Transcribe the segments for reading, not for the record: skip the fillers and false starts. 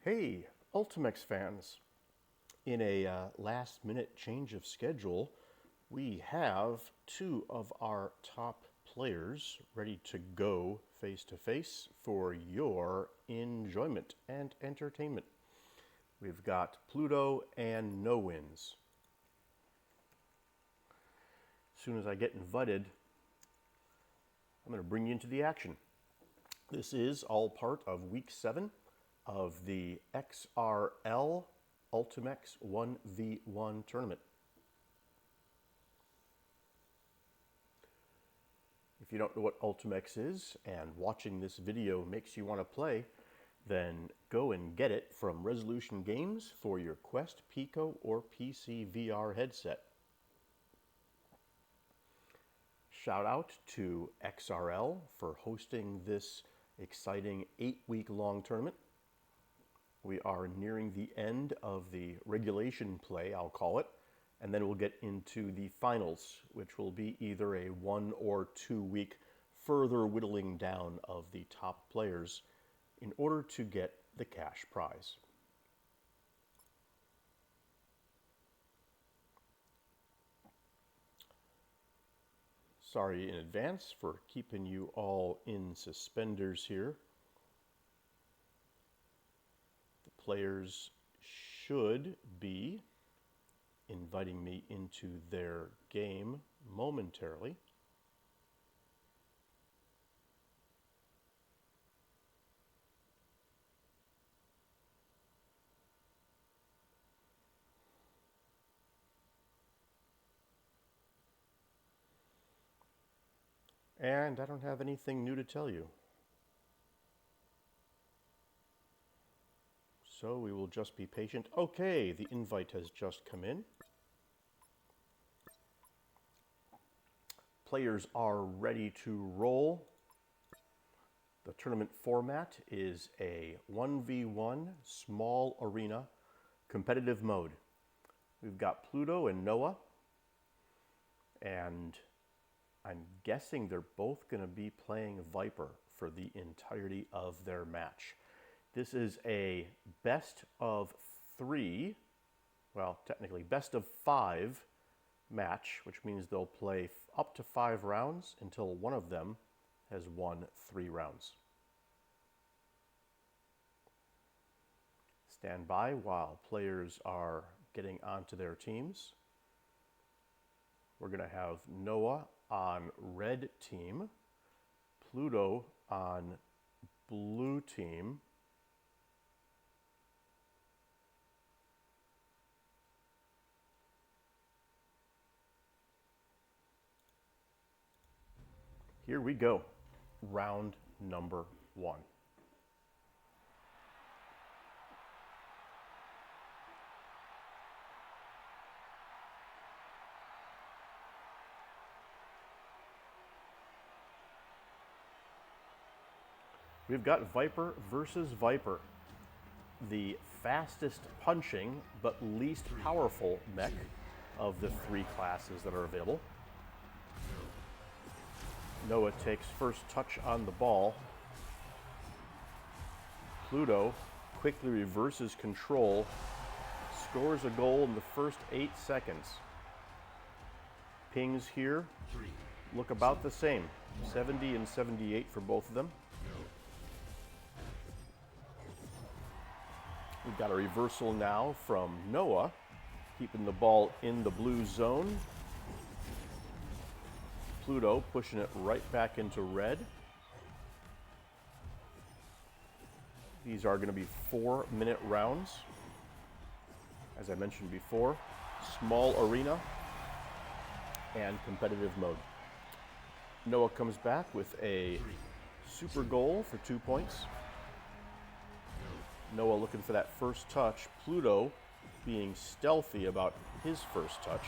Hey, Ultimechs fans. In a last-minute change of schedule, we have two of our top players ready to go face-to-face for your enjoyment and entertainment. We've got Pluto and Nowins. As soon as I get invited, I'm going to bring you into the action. This is all part of Week 7 of the XRL Ultimechs 1v1 tournament. If you don't know what Ultimechs is and watching this video makes you want to play, then go and get it from Resolution Games for your Quest, Pico, or PC VR headset. Shout out to XRL for hosting this exciting 8-week-long tournament. We are nearing the end of the regulation play, I'll call it, and then we'll get into the finals, which will be either a 1 or 2 week further whittling down of the top players in order to get the cash prize. Sorry in advance for keeping you all in suspenders here. The players should be inviting me into their game momentarily. And I don't have anything new to tell you. So we will just be patient. Okay, the invite has just come in. Players are ready to roll. The tournament format is a 1v1 small arena competitive mode. We've got Pluto and Noah, and I'm guessing they're both going to be playing Viper for the entirety of their match. This is a best of 3, well, technically best of 5 match, which means they'll play up to 5 rounds until one of them has won 3 rounds. Stand by while players are getting onto their teams. We're going to have Noah on red team, Pluto on blue team, here we go, round number 1. We've got Viper versus Viper, the fastest punching but least powerful mech of the 3 classes that are available. Noah takes first touch on the ball. Pluto quickly reverses control, scores a goal in the first 8 seconds. Pings here look about the same, 70 and 78 for both of them. We've got a reversal now from Noah, keeping the ball in the blue zone. Pluto pushing it right back into red. These are going to be 4-minute rounds. As I mentioned before, small arena and competitive mode. Noah comes back with a super goal for 2 points. Noah looking for that first touch. Pluto being stealthy about his first touch.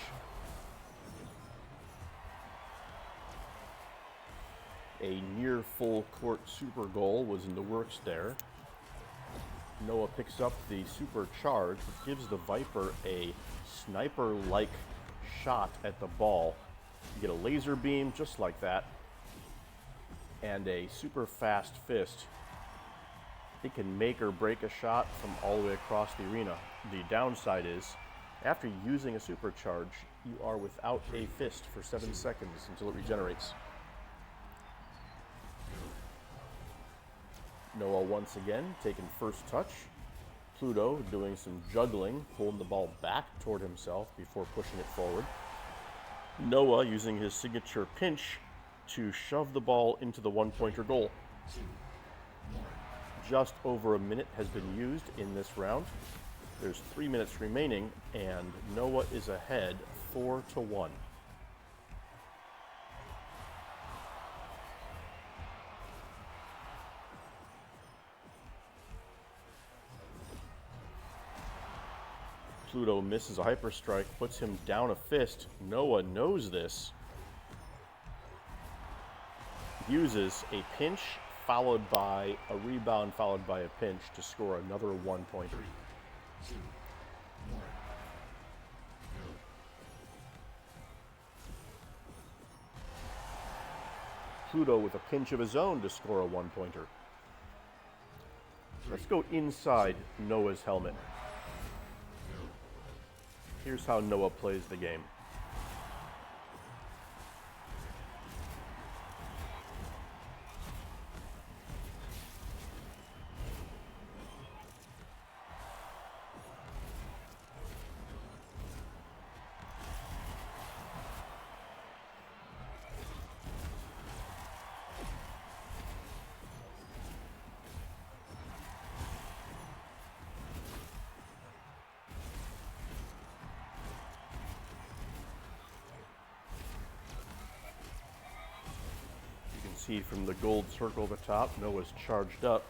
A near full court super goal was in the works there. Noah picks up the super charge, but gives the Viper a sniper-like shot at the ball. You get a laser beam just like that, and a super fast fist It can make or break a shot from all the way across the arena. The downside is, after using a supercharge, you are without a fist for 7 seconds until it regenerates. Noah once again taking first touch. Pluto doing some juggling, pulling the ball back toward himself before pushing it forward. Noah using his signature pinch to shove the ball into the one-pointer goal. Just over a minute has been used in this round. There's 3 minutes remaining, and Noah is ahead 4-1. Pluto misses a hyper strike, puts him down a fist. Noah knows this. Uses a pinch followed by a rebound followed by a pinch to score another one-pointer. Pluto with a pinch of his own to score a one-pointer. Let's go inside Noah's helmet. Here's how Noah plays the game. See from the gold circle at the top, Noah's charged up.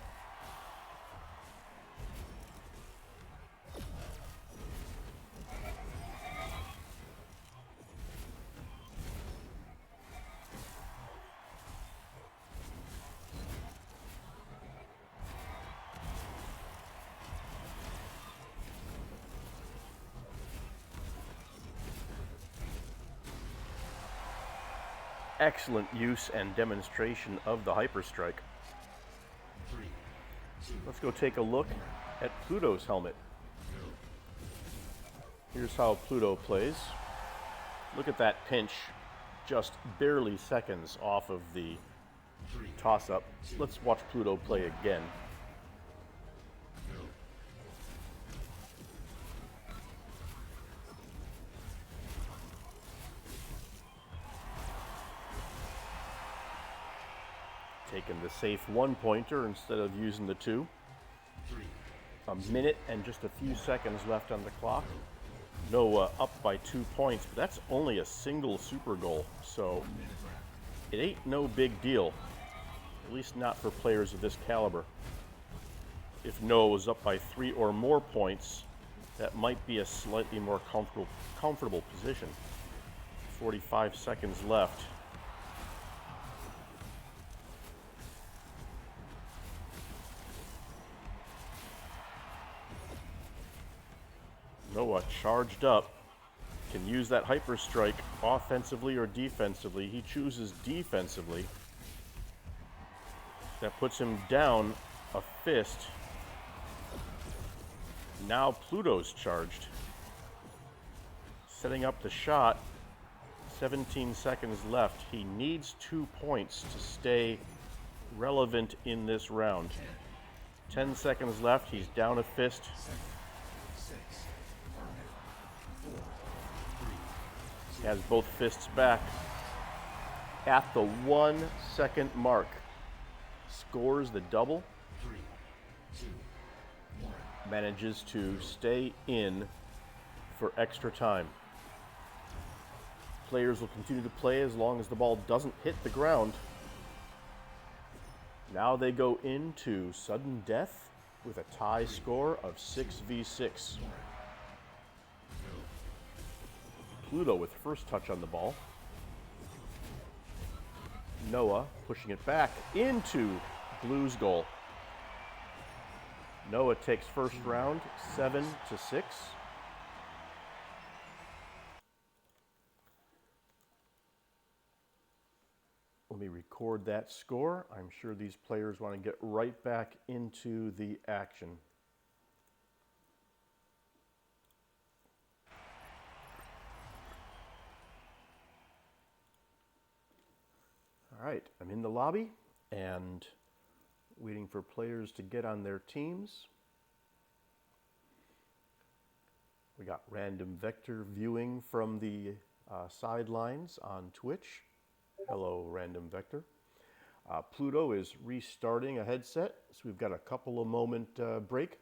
Excellent use and demonstration of the hyper strike. Let's go take a look at Pluto's helmet. Here's how Pluto plays. Look at that pinch, just barely seconds off of the toss-up. Let's watch Pluto play again. Taking the safe one-pointer instead of using the two. A minute and just a few seconds left on the clock. Noah up by 2 points, but that's only a single super goal, so it ain't no big deal, at least not for players of this caliber. If Noah was up by 3 or more points, that might be a slightly more comfortable position. 45 seconds left. Noah charged up, can use that hyper strike offensively or defensively. He chooses defensively. That puts him down a fist. Now Pluto's charged. Setting up the shot. 17 seconds left. He needs 2 points to stay relevant in this round. 10 seconds left. He's down a fist. He has both fists back. At the 1 second mark, scores the double. Manages to stay in for extra time. Players will continue to play as long as the ball doesn't hit the ground. Now they go into sudden death with a tie score of 6v6. Pluto with first touch on the ball. Noah pushing it back into Blue's goal. Noah takes first round 7-6. Let me record that score. I'm sure these players want to get right back into the action. All right, I'm in the lobby and waiting for players to get on their teams. We got random vector viewing from the sidelines on Twitch. Hello, random vector. Pluto is restarting a headset, so we've got a couple of moment break.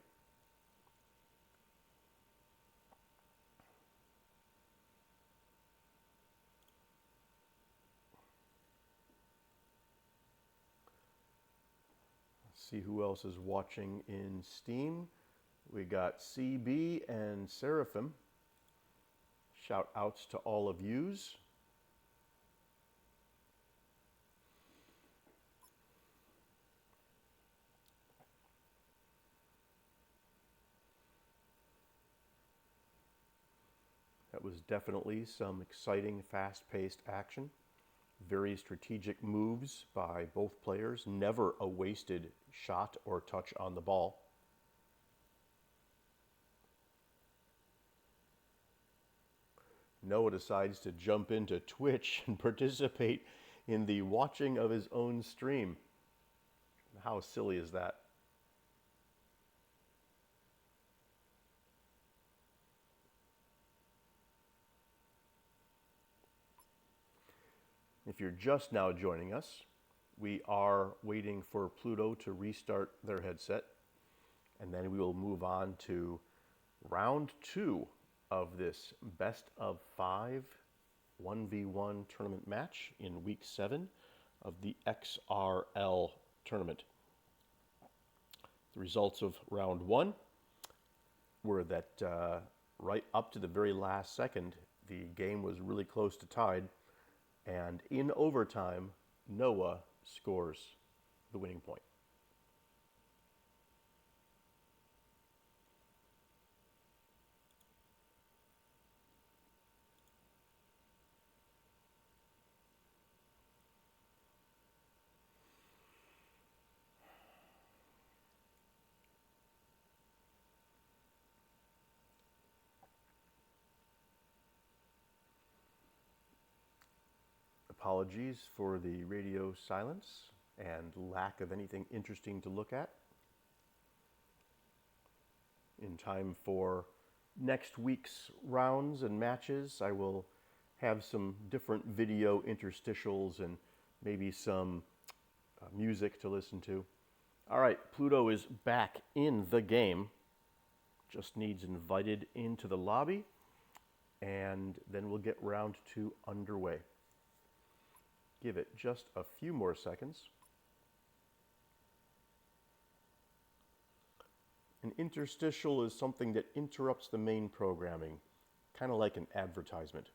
Let's see who else is watching in Steam. We got CB and Seraphim. Shout outs to all of yous. That was definitely some exciting, fast-paced action. Very strategic moves by both players. Never a wasted shot or touch on the ball. Noah decides to jump into Twitch and participate in the watching of his own stream. How silly is that? If you're just now joining us, we are waiting for Pluto to restart their headset, and then we will move on to round 2 of this best of 5 1v1 tournament match in week 7 of the XRL tournament. The results of round 1 were that right up to the very last second, the game was really close to tied. And in overtime, Noah scores the winning point. Apologies for the radio silence and lack of anything interesting to look at. In time for next week's rounds and matches, I will have some different video interstitials and maybe some music to listen to. All right, Pluto is back in the game. Just needs invited into the lobby, and then we'll get round 2 underway. Give it just a few more seconds. An interstitial is something that interrupts the main programming, kind of like an advertisement.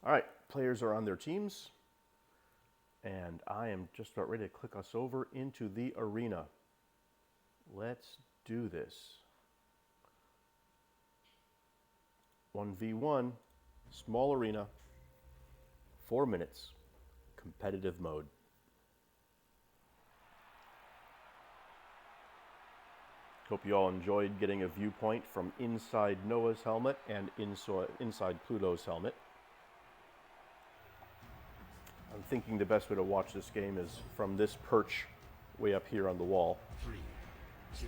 All right, players are on their teams, and I am just about ready to click us over into the arena. Let's do this. 1v1, small arena, 4 minutes, competitive mode. Hope you all enjoyed getting a viewpoint from inside Noah's helmet and inside Pluto's helmet. I'm thinking the best way to watch this game is from this perch way up here on the wall. 3, 2,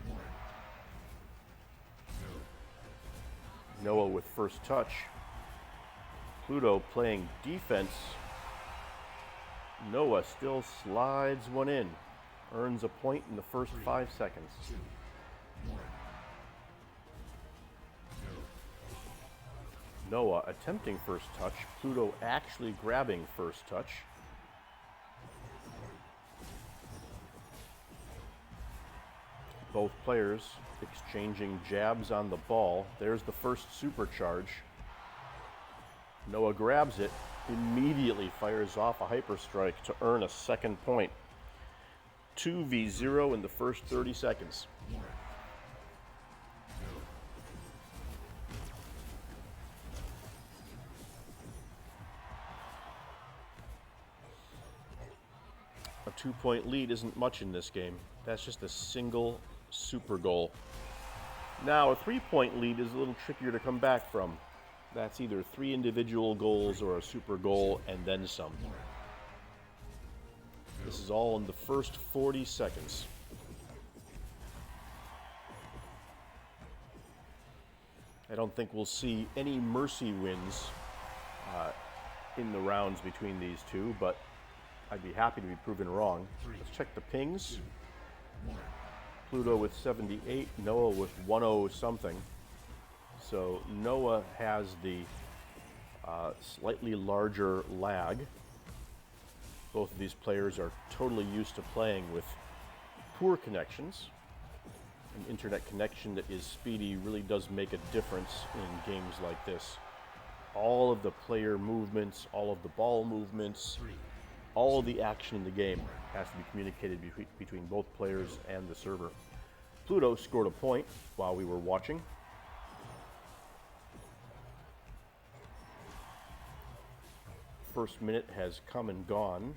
1. Noah with first touch. Pluto playing defense. Noah still slides one in. Earns a point in the first 5 seconds. 2, 1. Noah attempting first touch. Pluto actually grabbing first touch. Both players exchanging jabs on the ball. There's the first supercharge. Noah grabs it, immediately fires off a hyperstrike to earn a second point. 2v0 in the first 30 seconds. 2-point lead isn't much in this game. That's just a single super goal. Now, a 3-point lead is a little trickier to come back from. That's either 3 individual goals or a super goal and then some. This is all in the first 40 seconds. I don't think we'll see any mercy wins in the rounds between these two, but I'd be happy to be proven wrong. Let's check the pings. Pluto with 78, Noah with 10 something. So Noah has the slightly larger lag. Both of these players are totally used to playing with poor connections. An internet connection that is speedy really does make a difference in games like this. All of the player movements, all of the ball movements, all of the action in the game has to be communicated between both players and the server. Pluto scored a point while we were watching. First minute has come and gone.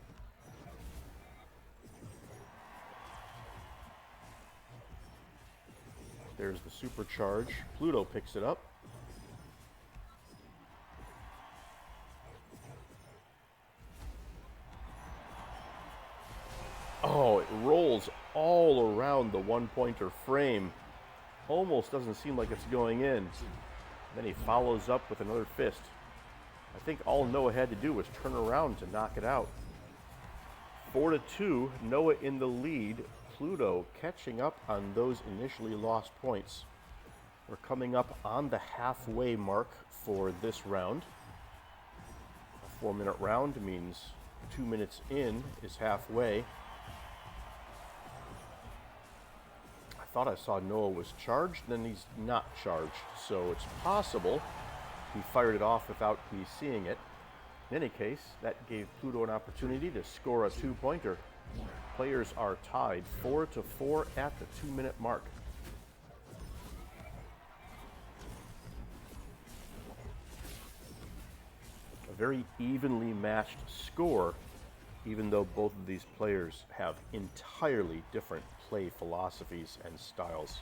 There's the supercharge. Pluto picks it up. Oh, it rolls all around the one-pointer frame. Almost doesn't seem like it's going in. Then he follows up with another fist. I think all Noah had to do was turn around to knock it out. 4-2, Noah in the lead. Pluto catching up on those initially lost points. We're coming up on the halfway mark for this round. A 4-minute round means 2 minutes in is halfway. I thought I saw Noah was charged, then he's not charged. So it's possible he fired it off without me seeing it. In any case, that gave Pluto an opportunity to score a 2-pointer. Players are tied 4-4 at the 2-minute mark. A very evenly matched score, even though both of these players have entirely different play philosophies and styles.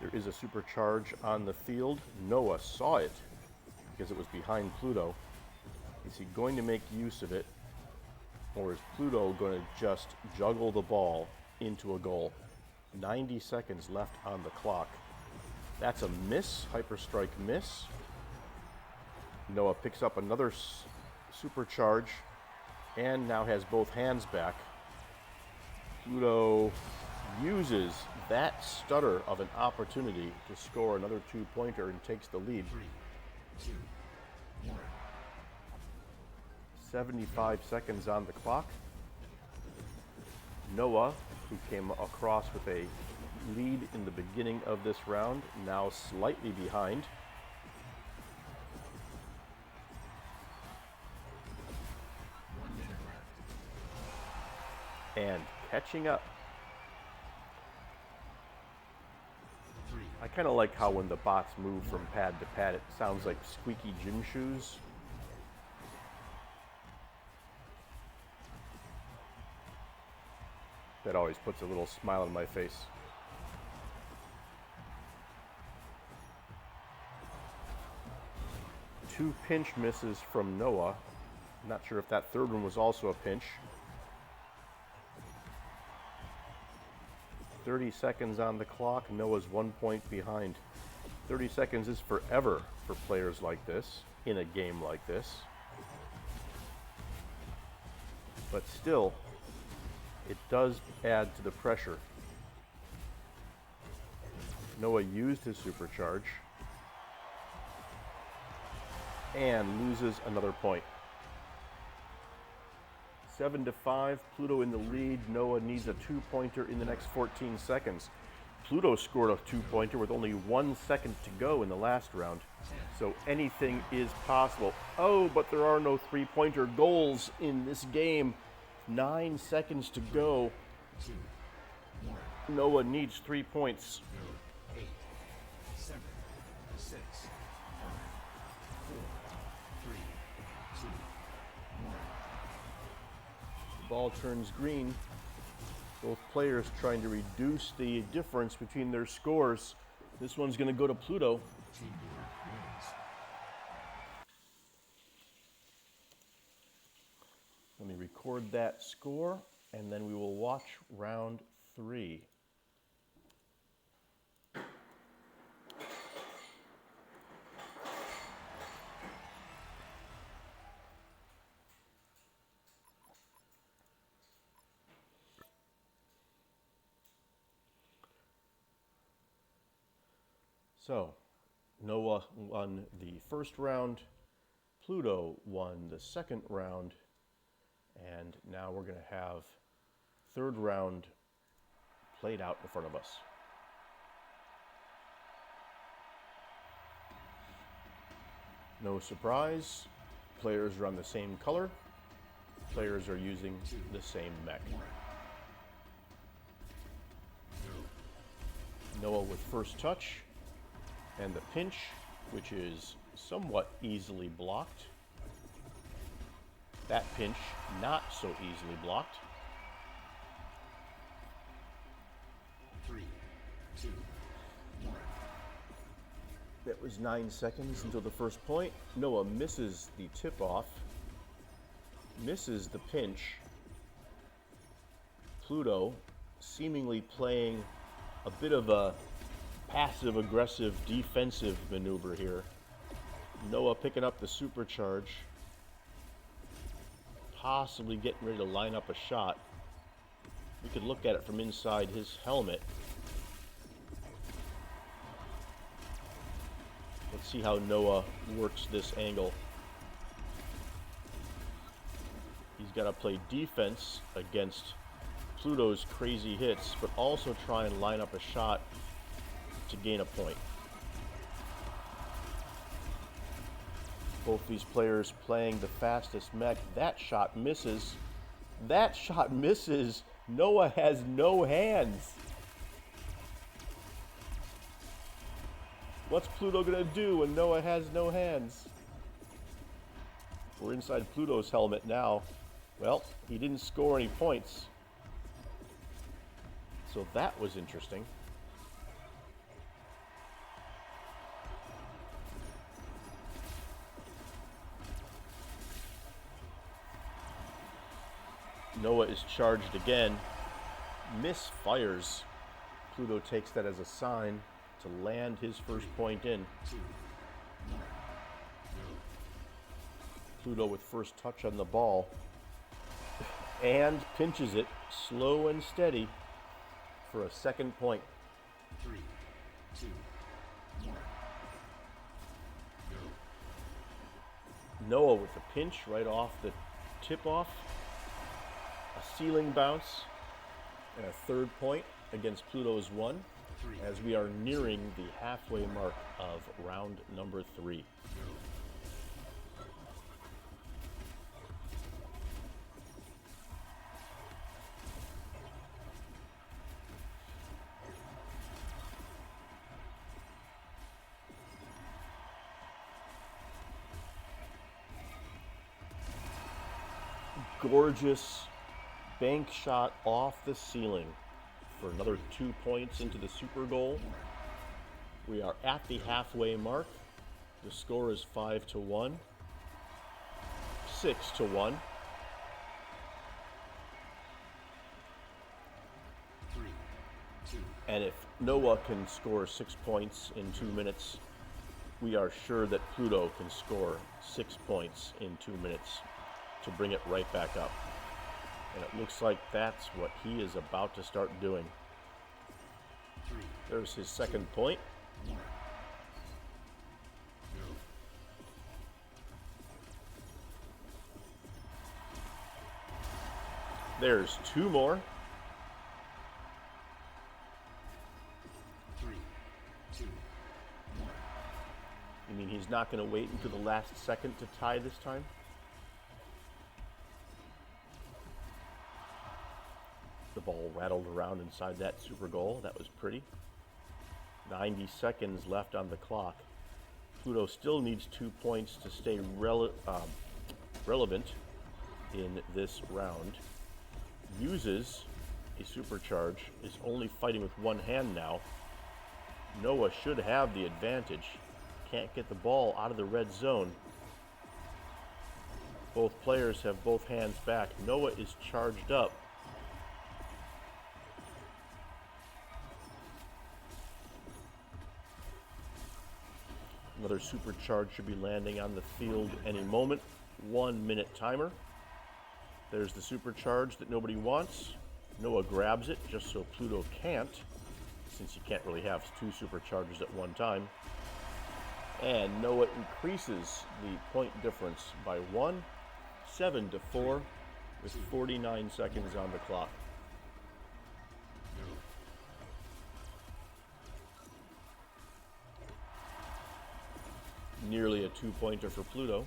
There is a supercharge on the field. Noah saw it because it was behind Pluto. Is he going to make use of it, or is Pluto going to just juggle the ball into a goal? 90 seconds left on the clock. That's a miss, hyperstrike miss. Noah picks up another supercharge and now has both hands back. Pluto uses that stutter of an opportunity to score another 2-pointer and takes the lead. 3, 2, 1. 75 seconds on the clock. Noah, who came across with a lead in the beginning of this round, now slightly behind. And catching up. I kind of like how when the bots move from pad to pad, it sounds like squeaky gym shoes. That always puts a little smile on my face. Two pinch misses from Noah. Not sure if that third one was also a pinch. 30 seconds on the clock. Noah's 1 point behind. 30 seconds is forever for players like this, in a game like this. But still, it does add to the pressure. Noah used his supercharge and loses another point. 7-5, Pluto in the lead. Noah needs a 2-pointer in the next 14 seconds. Pluto scored a 2-pointer with only 1 second to go in the last round. So anything is possible. Oh, but there are no 3-pointer goals in this game. 9 seconds to go. 2, 1. Noah needs 3 points. 8, 7, 6, 5, 4, 3, 2, 1. The ball turns green. Both players trying to reduce the difference between their scores. This one's going to go to Pluto. Teamwork wins. Let me record that score, and then we will watch round 3. So, Noah won the first round, Pluto won the second round, and now we're going to have third round played out in front of us. No surprise, players are on the same color, players are using the same mech. Noah with first touch, and the pinch, which is somewhat easily blocked. That pinch, not so easily blocked. 3, 2, 1. That was 9 seconds until the first point. Noah misses the tip-off, misses the pinch. Pluto seemingly playing a bit of a passive-aggressive defensive maneuver here. Noah picking up the supercharge, possibly getting ready to line up a shot. We could look at it from inside his helmet. Let's see how Noah works this angle. He's got to play defense against Pluto's crazy hits, but also try and line up a shot to gain a point. Both these players playing the fastest mech. That shot misses. That shot misses. Noah has no hands. What's Pluto gonna do when Noah has no hands? We're inside Pluto's helmet now. Well, he didn't score any points. So that was interesting. Noah is charged again, misfires. Pluto takes that as a sign to land his first point in. 2, 1. Pluto with first touch on the ball and pinches it slow and steady for a second point. 3, 2, 1. Go. Noah with the pinch right off the tip-off. A ceiling bounce and a third point against Pluto's 1 as we are nearing the halfway mark of round number 3. Gorgeous bank shot off the ceiling for another 2 points into the super goal. We are at the halfway mark. The score is 5-1, 6-1. 3, 2. And if Noah can score 6 points in 2 minutes, we are sure that Pluto can score 6 points in 2 minutes to bring it right back up. And it looks like that's what he is about to start doing. 3, There's his second point. 1. Go. There's 2 more. 3, 2, 1. You mean he's not going to wait until the last second to tie this time? The ball rattled around inside that super goal. That was pretty. 90 seconds left on the clock. Pluto still needs 2 points to stay relevant in this round. Uses a supercharge, is only fighting with one hand now. Noah should have the advantage. Can't get the ball out of the red zone. Both players have both hands back. Noah is charged up. Another supercharge should be landing on the field any moment. 1 minute timer. There's the supercharge that nobody wants. Noah grabs it just so Pluto can't, since you can't really have two superchargers at one time. And Noah increases the point difference by 1, 7-4, with 49 seconds on the clock. Nearly a 2-pointer for Pluto.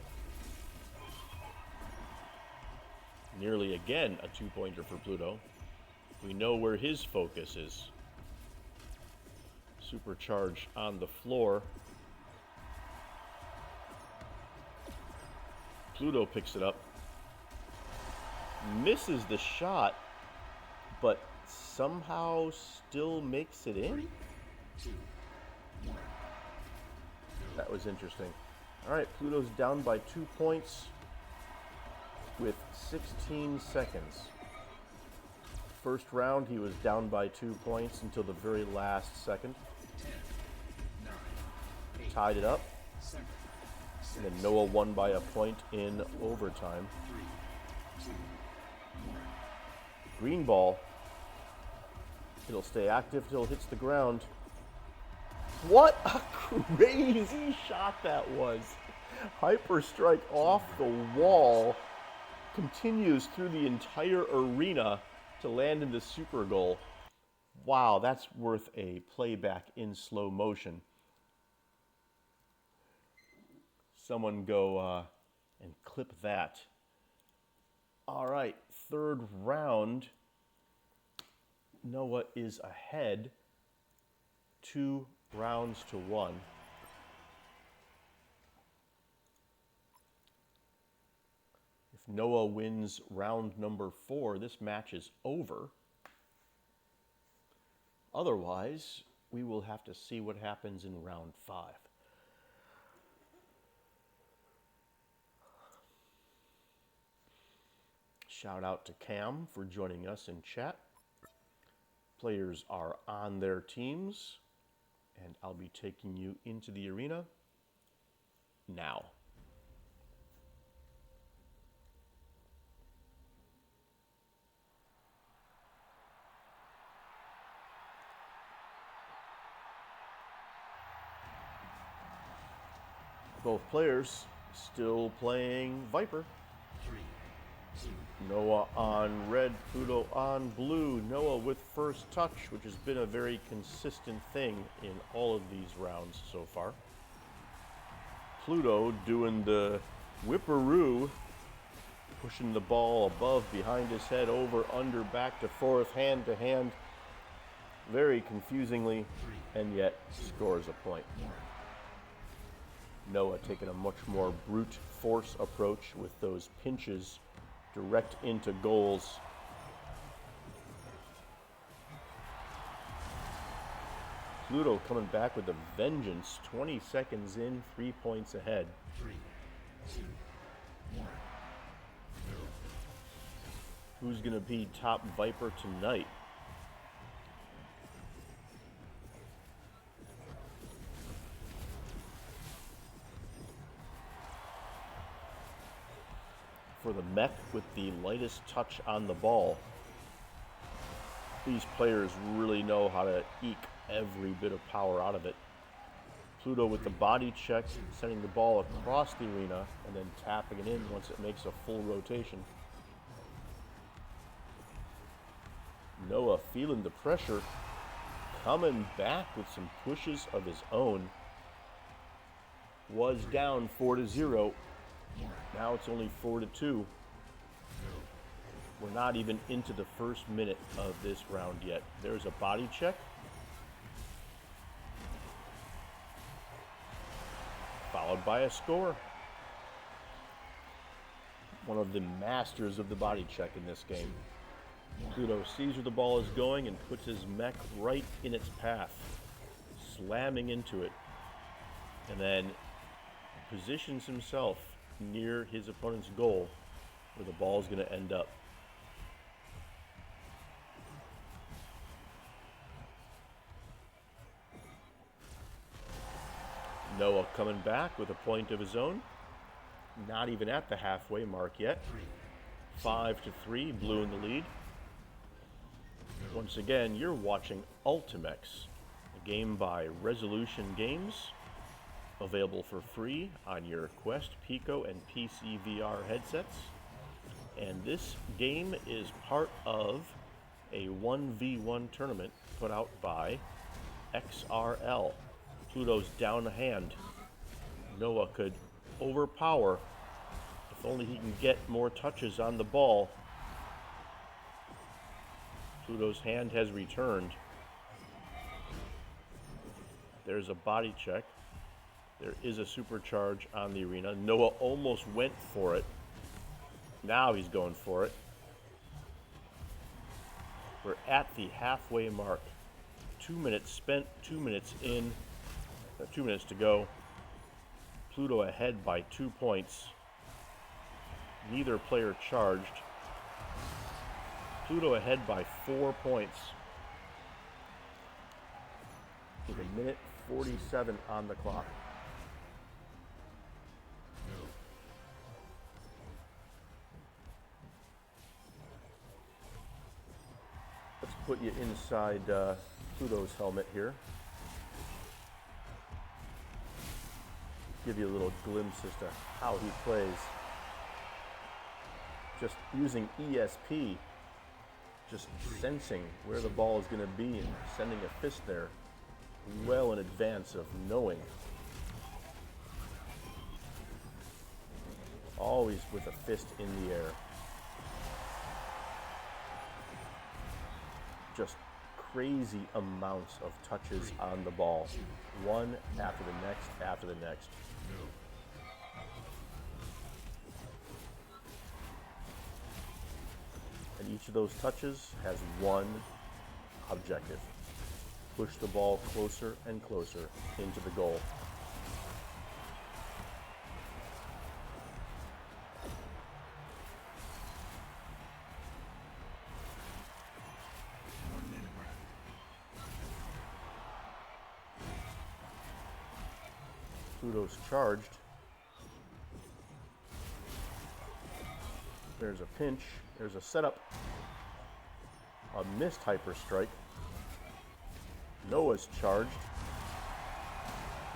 Nearly again a 2-pointer for Pluto. We know where his focus is. Supercharge on the floor. Pluto picks it up. Misses the shot, but somehow still makes it in. 3, 2, 1. That was interesting. All right, Pluto's down by 2 points with 16 seconds. First round, he was down by 2 points until the very last second. 10, 9, 8, Tied it up, 7, 6, and then Noah won by a point in overtime. 3, 2, 1. Green ball. It'll stay active till it hits the ground. What a crazy shot that was. Hyper strike off the wall. Continues through the entire arena to land in the super goal. Wow, that's worth a playback in slow motion. Someone go and clip that. All right, third round. Noah is ahead 2 rounds to 1. If Noah wins round number 4, this match is over. Otherwise, we will have to see what happens in round 5. Shout out to Cam for joining us in chat. Players are on their teams, and I'll be taking you into the arena now. Both players still playing Viper. 3, 2, Noah on red, Pluto on blue. Noah with first touch, which has been a very consistent thing in all of these rounds so far. Pluto doing the whipperoo, pushing the ball above, behind his head, over, under, back to forth, hand to hand. Very confusingly, and yet scores a point. Noah taking a much more brute force approach with those pinches direct into goals. Pluto coming back with a vengeance. 20 seconds in, 3 points ahead. 3, 2, 1. Who's going to be top Viper tonight? For the mech with the lightest touch on the ball. These players really know how to eke every bit of power out of it. Pluto with the body check, sending the ball across the arena and then tapping it in once it makes a full rotation. Noah feeling the pressure, coming back with some pushes of his own. Was down 4-0. Now it's only 4-2. We're not even into the first minute of this round yet. There's a body check. Followed by a score. One of the masters of the body check in this game. Pluto sees where the ball is going and puts his mech right in its path, slamming into it, and then positions himself near his opponent's goal where the ball is going to end up. Noah coming back with a point of his own. Not even at the halfway mark yet. 5-3, blue in the lead. Once again, you're watching Ultimechs, a game by Resolution Games, available for free on your Quest, Pico, and PC VR headsets. And this game is part of a 1v1 tournament put out by XRL. Pluto's down a hand. Noah could overpower if only he can get more touches on the ball. Pluto's hand has returned. There's a body check. There is a supercharge on the arena. Noah almost went for it. Now he's going for it. We're at the halfway mark. 2 minutes spent, 2 minutes in, 2 minutes to go. Pluto ahead by 2 points. Neither player charged. Pluto ahead by 4 points. With 1:47 on the clock. Let's put you inside Pluto's helmet here. Give you a little glimpse as to how he plays. Just using ESP, just sensing where the ball is going to be and sending a fist there well in advance of knowing. Always with a fist in the air. Just crazy amounts of touches on the ball. One after the next, after the next. And each of those touches has one objective. Push the ball closer and closer into the goal. Pluto's charged. There's a pinch. There's a setup. A missed hyper strike. Noah's charged.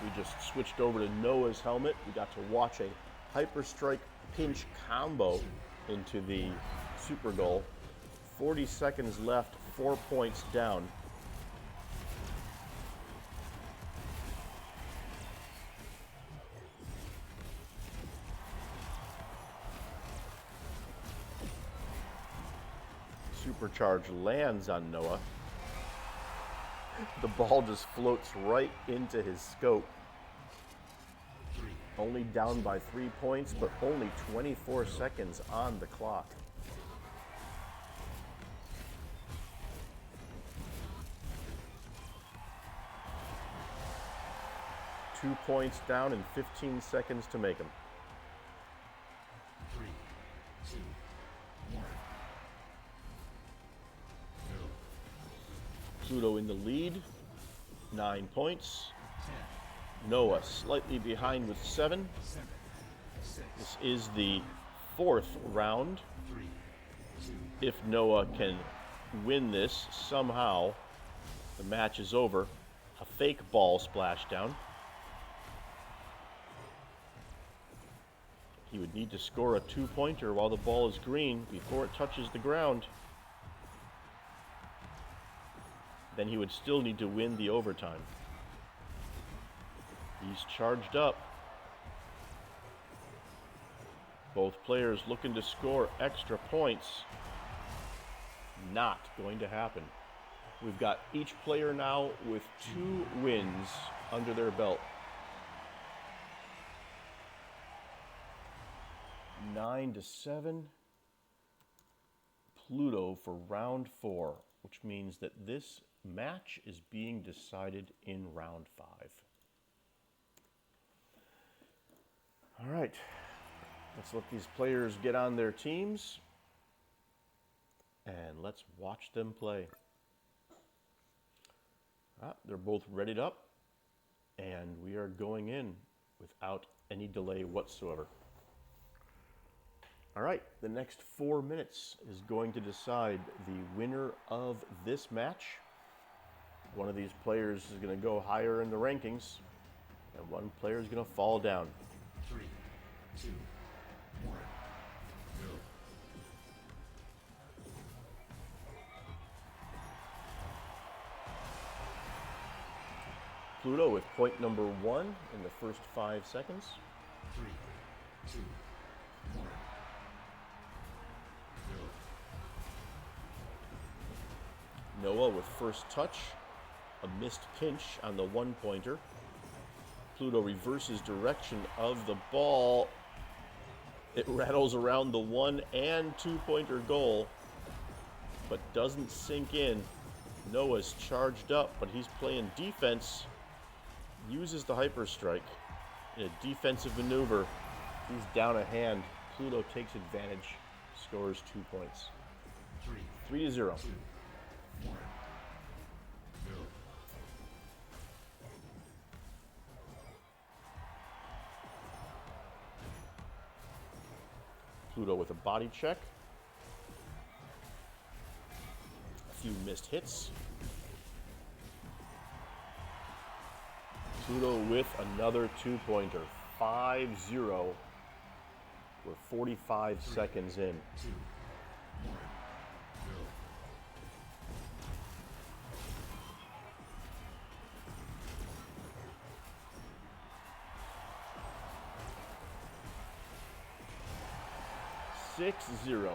We just switched over to Noah's helmet. We got to watch a hyper strike pinch combo into the super goal. 40 seconds left, 4 points down. Supercharge lands on Noah. The ball just floats right into his scope. Only down by 3 points, but only 24 seconds on the clock. Two points down and 15 seconds to make them. 3, 2, 1. Pluto in the lead, 9 points. 10, Noah slightly behind with 7. 7, 6, This is the 4th round. 3, 2, If Noah can win this somehow, the match is over. A fake ball splashdown. He would need to score a 2-pointer while the ball is green before it touches the ground. Then he would still need to win the overtime. He's charged up. Both players looking to score extra points. Not going to happen. We've got each player now with 2 wins under their belt. 9-7. Pluto for round 4, which means that this match is being decided in round 5. All right, let's let these players get on their teams and let's watch them play. They're both readied up, and we are going in without any delay whatsoever. All right, the next 4 minutes is going to decide the winner of this match. One of these players is going to go higher in the rankings, and one player is going to fall down. 3, 2, 1, go. Pluto with point number 1 in the first 5 seconds. 3, 2, 1, go. Noah with first touch, a missed pinch on the 1-pointer. Pluto reverses direction of the ball. It rattles around the 1 and 2-pointer goal, but doesn't sink in. Noah's charged up, but he's playing defense. Uses the hyper strike in a defensive maneuver. He's down a hand. Pluto takes advantage, scores 2 points. 3-0. 2, 1, go. Pluto with a body check. A few missed hits. Pluto with another 2-pointer. 5-0. We're 45 seconds in. 2, 1, go. 6-0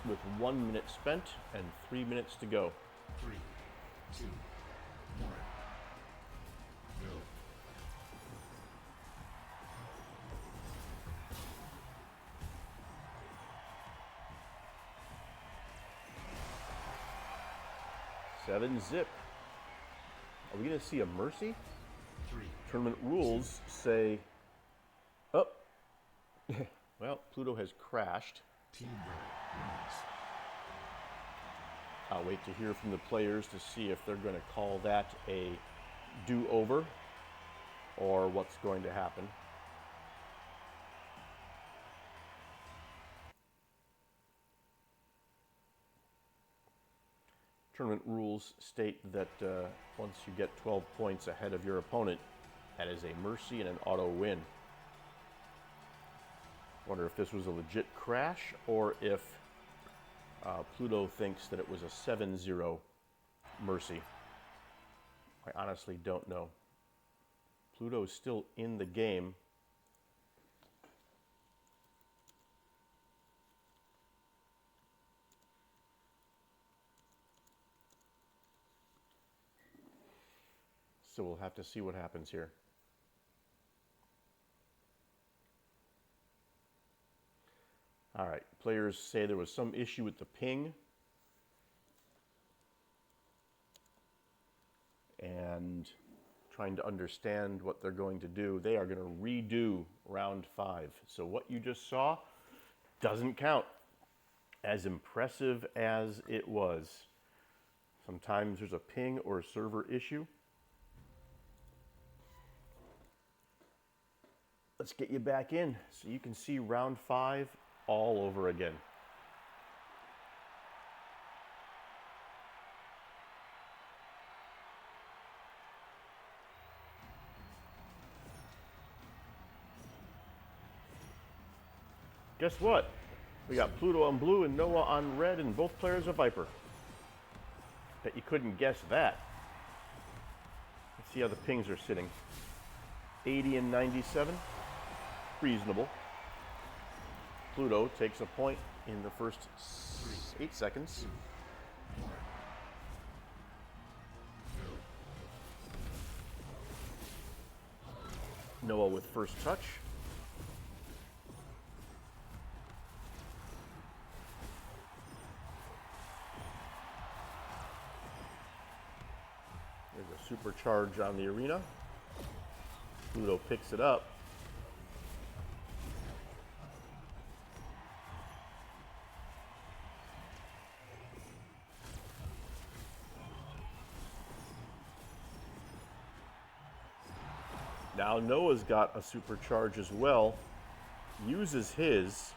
with 1 minute spent and 3 minutes to go. 3, 2, 1, go. 7-zip. Are we going to see a mercy? 3, Tournament rules say, oh, well, Pluto has crashed. teamwork wins. I'll wait to hear from the players to see if they're going to call that a do-over or what's going to happen. Tournament rules state that once you get 12 points ahead of your opponent, that is a mercy and an auto win. Wonder if this was a legit crash or if Pluto thinks that it was a 7-0 mercy. I honestly don't know. Pluto's still in the game. So we'll have to see what happens here. All right, players say there was some issue with the ping. And trying to understand what they're going to do. They are going to redo round 5. So what you just saw doesn't count. As impressive as it was. Sometimes there's a ping or a server issue. Let's get you back in so you can see round 5 all over again. Guess what? We got Pluto on blue and Noah on red, and both players are Viper. Bet you couldn't guess that. Let's see how the pings are sitting. 80 and 97. Reasonable. Pluto takes a point in the first 8 seconds. 2, 1, go. Noah with first touch. supercharge on the arena. Pluto picks it up. Now Noah's got a supercharge as well. Uses his.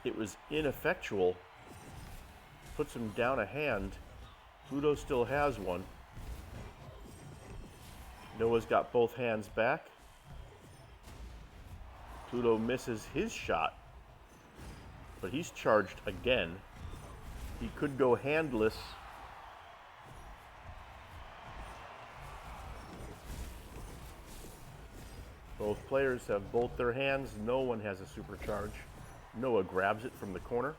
It was ineffectual. Puts him down a hand. Pluto still has one. Noah's got both hands back. Pluto misses his shot, but he's charged again. He could go handless. Both players have both their hands. No one has a supercharge. Noah grabs it from the corner.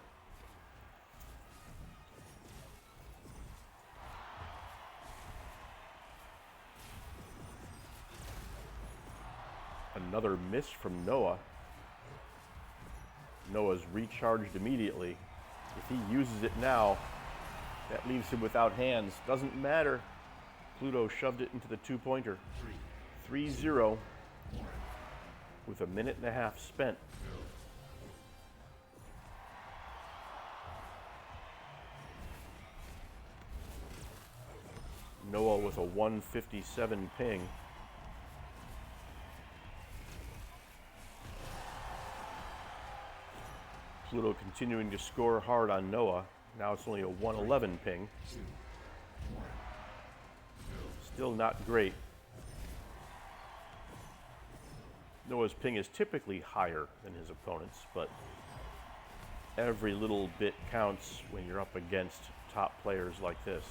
Another miss from Noah. Noah's recharged immediately. If he uses it now, that leaves him without hands. Doesn't matter. Pluto shoved it into the two-pointer. 3-0 with a minute and a half spent. Noah with a 157 ping. Pluto continuing to score hard on Noah. Now it's only a 111 ping. Still not great. Noah's ping is typically higher than his opponent's, but every little bit counts when you're up against top players like this.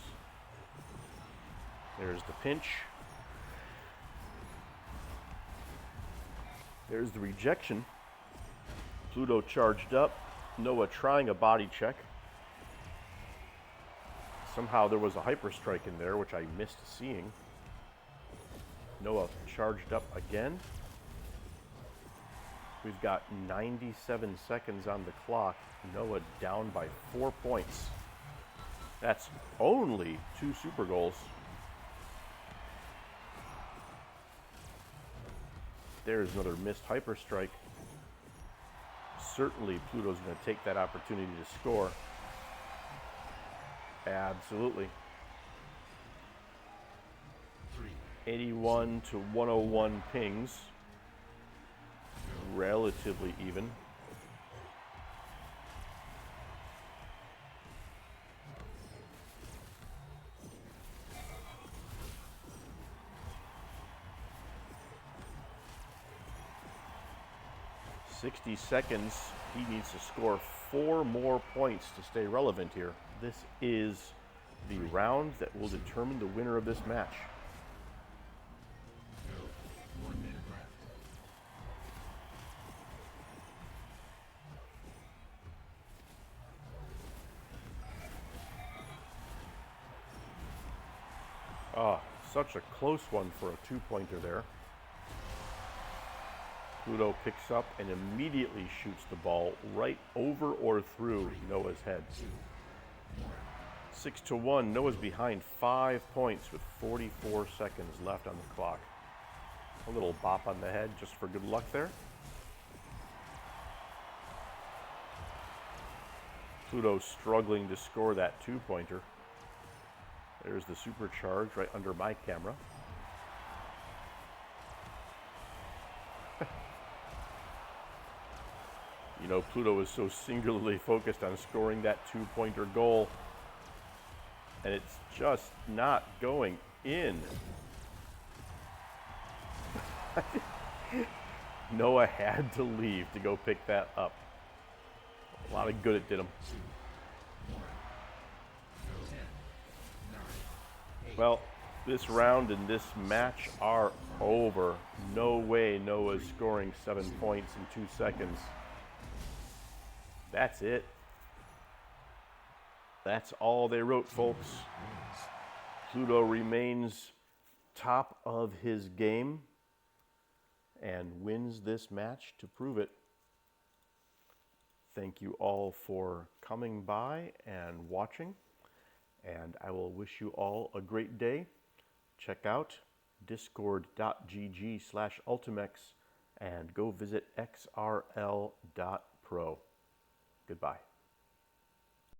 There's the pinch. There's the rejection. Pluto charged up. Noah trying a body check. Somehow there was a hyper strike in there, which I missed seeing. Noah charged up again. We've got 97 seconds on the clock. Noah down by 4 points. That's only 2 super goals. There's another missed hyper strike. Certainly Pluto's going to take that opportunity to score. Absolutely. 81 to 101 pings. Relatively even. "60 seconds. He needs to score 4 more points to stay relevant here. This is the round that will determine the winner of this match. 1 minute left. Ah, such a close one for a 2-pointer there. Pluto picks up and immediately shoots the ball right over or through Noah's head. 6-1. Noah's behind 5 points with 44 seconds left on the clock. A little bop on the head just for good luck there. Pluto struggling to score that 2-pointer. There's the supercharge right under my camera. You know, Pluto is so singularly focused on scoring that 2-pointer goal, and it's just not going in. Noah had to leave to go pick that up. A lot of good it did him. 2, 1, 10, 9, 8. Well, this round and this match are over. No way Noah's scoring 7 points in 2 seconds. That's it. That's all they wrote, folks. Pluto remains top of his game and wins this match to prove it. Thank you all for coming by and watching, and I will wish you all a great day. check out discord.gg/Ultimechs and go visit xrl.pro. Goodbye.